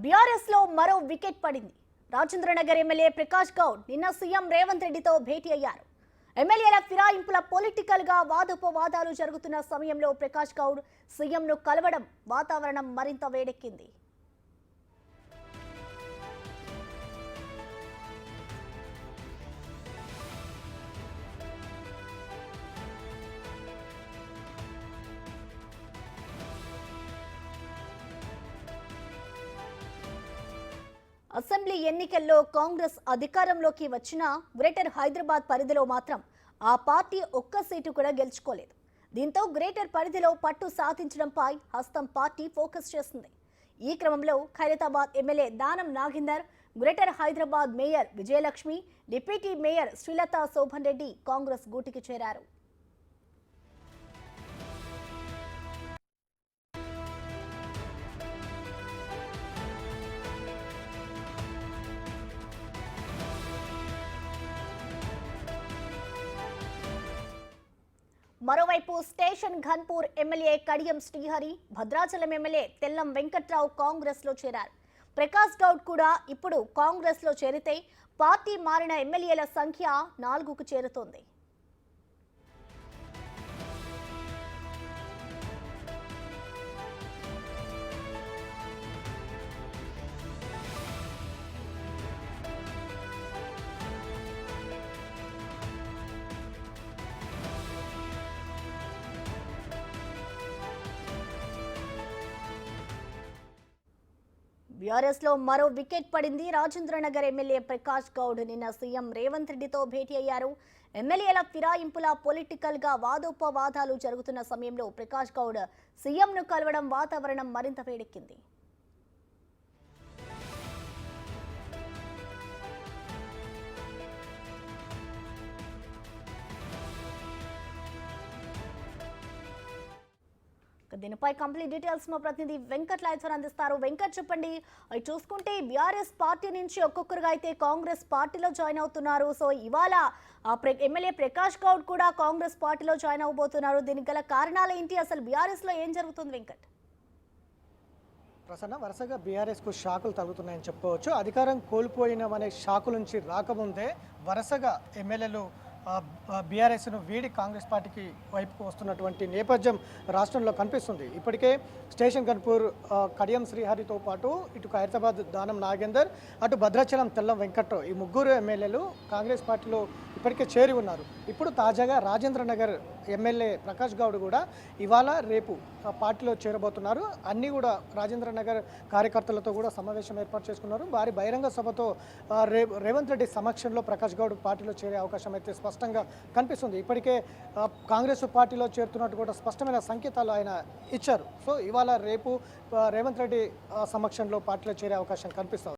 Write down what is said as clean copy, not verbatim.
BRS లో మరో wicket పడింది. రాజేంద్రనగర్ ఎమ్మెల్యే ప్రకాష్ గౌడ్ నిన్న సీఎం రేవంత్ రెడ్డితో భేటీ అయ్యారు. ఎమ్మెల్యేల ఫిరాయింపుల పొలిటికల్ గా వాదోపవాదాలు జరుగుతున్న సమయంలో ప్రకాష్ గౌడ్ సీఎంను కలవడం వాతావరణం మరింత వేడెక్కింది. అసెంబ్లీ ఎన్నికల్లో కాంగ్రెస్ అధికారంలోకి వచ్చినా గ్రేటర్ హైదరాబాద్ పరిధిలో మాత్రం ఆ పార్టీ ఒక్క సీటు కూడా గెలుచుకోలేదు. దీంతో గ్రేటర్ పరిధిలో పట్టు సాధించడంపై హస్తం పార్టీ ఫోకస్ చేస్తుంది. ఈ క్రమంలో Khairatabad MLA Danam Nagender, greater Hyderabad mayor Vijayalakshmi, deputy mayor Srilatha Shobhan Reddy Congress గూటికి చేరారు. మరోవైపు station Ghanpur MLA Kadiyam Srihari, Bhadrachalam MLA Tellam Venkatrao Congress లో చేరారు. ప్రకాష్ గౌడ్ కూడా ఇప్పుడు కాంగ్రెస్ లో చేరితే పార్టీ మారిన ఎమ్మెల్యేల సంఖ్య 4కు చేరుతోంది. బీఆర్ఎస్ లో మరో వికెట్ పడింది. రాజేంద్రనగర్ ఎమ్మెల్యే ప్రకాష్ గౌడ్ నిన్న సీఎం రేవంత్ రెడ్డితో భేటీ అయ్యారు. ఎమ్మెల్యేల ఫిరాయింపుల పొలిటికల్ గా వాదోపవాదాలు జరుగుతున్న సమయంలో ప్రకాష్ గౌడ్ సీఎంను కలవడం వాతావరణం మరింత వేడెక్కింది. దీనిపై కంప్లీట్ డీటెయిల్స్ మా ప్రతినిధి వెంకట్ లైవ్ అందిస్తారు. వెంకట్, చెప్పండి. చూసుకుంటే బీఆర్ఎస్ పార్టీ నుంచి ఒక్కొక్కరుగా అయితే కాంగ్రెస్ పార్టీలో జాయిన్ అవుతున్నారు. సో ఇవాళ ఎమ్మెల్యే ప్రకాష్ గౌడ్ కూడా కాంగ్రెస్ పార్టీలో జాయిన్ అవబోతున్నారు. దీనికి గల కారణాలు ఏంటి? అసలు బీఆర్ఎస్ లో ఏం జరుగుతుంది వెంకట్? ప్రసన్న, వరుసగా బీఆర్ఎస్కు షాకులు తగ్గుతున్నాయని చెప్పుకోవచ్చు. అధికారం కోల్పోయినమనే షాకు నుంచి రాకముందే వరుసగా ఎమ్మెల్యేలు బీఆర్ఎస్ను వీడి కాంగ్రెస్ పార్టీకి వైపుకు వస్తున్నటువంటి నేపథ్యం రాష్ట్రంలో కనిపిస్తుంది. ఇప్పటికే స్టేషన్ ఘన్పూర్ కడియం శ్రీహరితో పాటు ఇటు ఖైరతాబాద్ దానం నాగేందర్, అటు భద్రాచలం తెల్లం వెంకట్రావు, ఈ ముగ్గురు ఎమ్మెల్యేలు కాంగ్రెస్ పార్టీలో ఇప్పటికే చేరి ఉన్నారు. ఇప్పుడు తాజాగా రాజేంద్రనగర్ ఎమ్మెల్యే ప్రకాష్ గౌడ్ కూడా ఇవాళ రేపు పార్టీలో చేరబోతున్నారు. అన్నీ కూడా రాజేంద్రనగర్ కార్యకర్తలతో కూడా సమావేశం ఏర్పాటు చేసుకున్నారు. భారీ బహిరంగ సభతో రేవంత్ రెడ్డి సమక్షంలో ప్రకాష్ గౌడ్ పార్టీలో చేరే అవకాశం అయితే స్పష్టంగా కనిపిస్తుంది. ఇప్పటికే కాంగ్రెస్ పార్టీలో చేరుతున్నట్టు కూడా స్పష్టమైన సంకేతాలు ఆయన ఇచ్చారు. సో ఇవాళ రేపు రేవంత్ రెడ్డి సమక్షంలో పార్టీలో చేరే అవకాశం కనిపిస్తుంది.